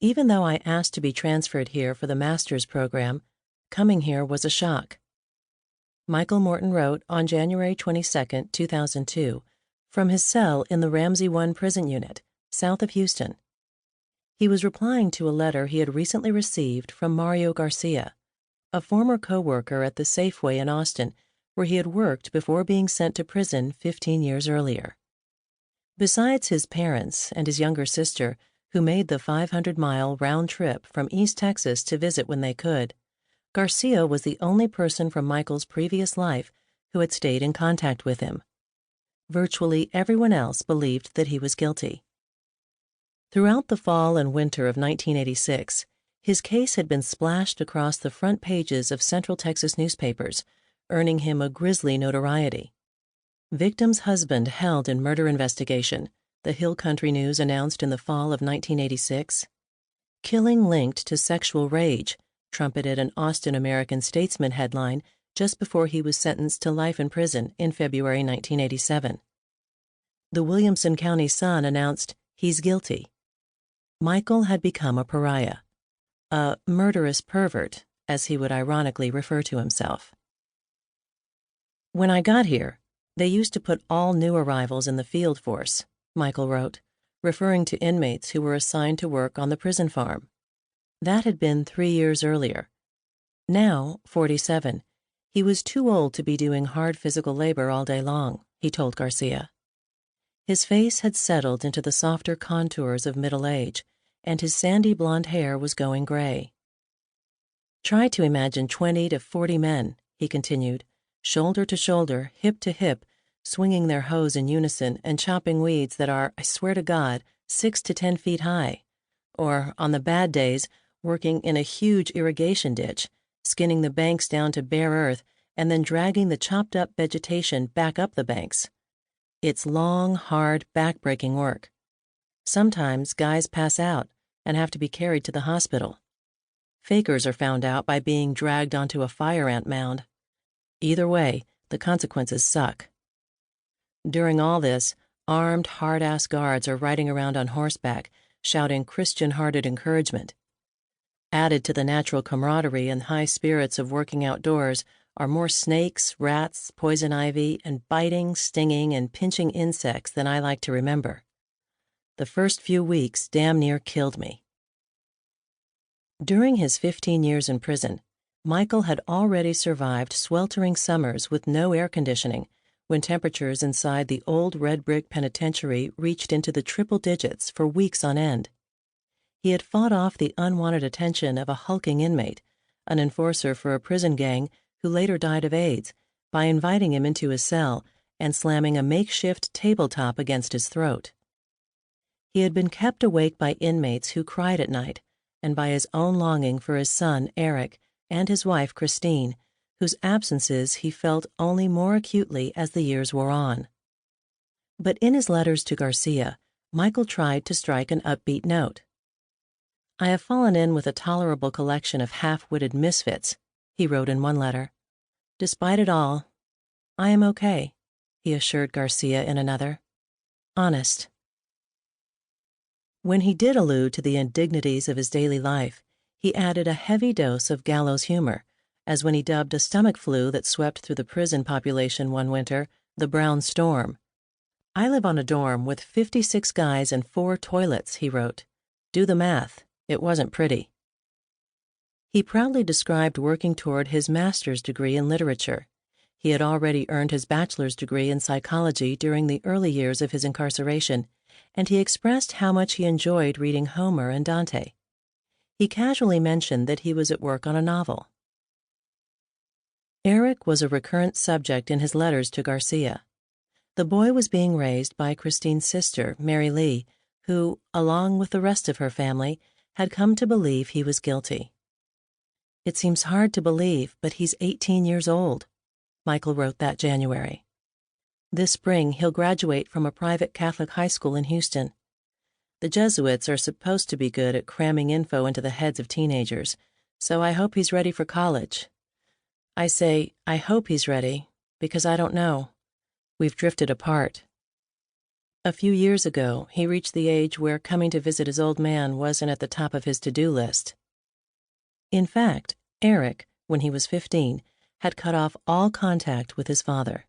Even though I asked to be transferred here for the master's program, coming here was a shock. Michael Morton wrote on January 22, 2002, from his cell in the Ramsey 1 prison unit, south of Houston. He was replying to a letter he had recently received from Mario Garcia, a former co-worker at the Safeway in Austin, where he had worked before being sent to prison 15 years earlier. Besides his parents and his younger sister, who made the 500-mile round trip from East Texas to visit when they could, Garcia was the only person from Michael's previous life who had stayed in contact with him. Virtually everyone else believed that he was guilty. Throughout the fall and winter of 1986, his case had been splashed across the front pages of Central Texas newspapers, earning him a grisly notoriety. Victim's husband held in murder investigation, the Hill Country News announced in the fall of 1986. Killing linked to sexual rage, trumpeted an Austin American-Statesman headline just before he was sentenced to life in prison in February 1987. The Williamson County Sun announced, "He's guilty." Michael had become a pariah, a murderous pervert, as he would ironically refer to himself. "When I got here, they used to put all new arrivals in the field force," Michael wrote, referring to inmates who were assigned to work on the prison farm. That had been 3 years earlier. Now, 47, he was too old to be doing hard physical labor all day long, he told Garcia. His face had settled into the softer contours of middle age, and his sandy blonde hair was going gray. "Try to imagine 20 to 40 men," he continued, shoulder to shoulder, hip to hip, swinging their hoes in unison and chopping weeds that are, I swear to God, 6 to 10 feet high. Or, on the bad days, working in a huge irrigation ditch, skinning the banks down to bare earth, and then dragging the chopped-up vegetation back up the banks. It's long, hard, back-breaking work. Sometimes guys pass out and have to be carried to the hospital. Fakers are found out by being dragged onto a fire ant mound. Either way, the consequences suck. During all this, armed, hard-ass guards are riding around on horseback, shouting Christian-hearted encouragement. Added to the natural camaraderie and high spirits of working outdoors are more snakes, rats, poison ivy, and biting, stinging, and pinching insects than I like to remember. The first few weeks damn near killed me. During his 15 years in prison, Michael had already survived sweltering summers with no air conditioning, when temperatures inside the old red brick penitentiary reached into the triple digits for weeks on end. He had fought off the unwanted attention of a hulking inmate, an enforcer for a prison gang who later died of AIDS, by inviting him into his cell and slamming a makeshift tabletop against his throat. He had been kept awake by inmates who cried at night, and by his own longing for his son, Eric, and his wife, Christine, whose absences he felt only more acutely as the years wore on. But in his letters to Garcia, Michael tried to strike an upbeat note. "I have fallen in with a tolerable collection of half-witted misfits," he wrote in one letter. "Despite it all, I am okay," he assured Garcia in another. Honest. When he did allude to the indignities of his daily life, he added a heavy dose of gallows humor, as when he dubbed a stomach flu that swept through the prison population one winter the brown storm. "I live on a dorm with 56 guys and 4 toilets," he wrote. "Do the math. It wasn't pretty." He proudly described working toward his master's degree in literature. He had already earned his bachelor's degree in psychology during the early years of his incarceration, and he expressed how much he enjoyed reading Homer and Dante. He casually mentioned that he was at work on a novel. Eric was a recurrent subject in his letters to Garcia. The boy was being raised by Christine's sister, Mary Lee, who, along with the rest of her family, had come to believe he was guilty. "It seems hard to believe, but he's 18 years old," Michael wrote that January. "This spring, he'll graduate from a private Catholic high school in Houston. The Jesuits are supposed to be good at cramming info into the heads of teenagers, so I hope he's ready for college. I say, I hope he's ready, because I don't know. We've drifted apart." A few years ago, he reached the age where coming to visit his old man wasn't at the top of his to-do list. In fact, Eric, when he was 15, had cut off all contact with his father.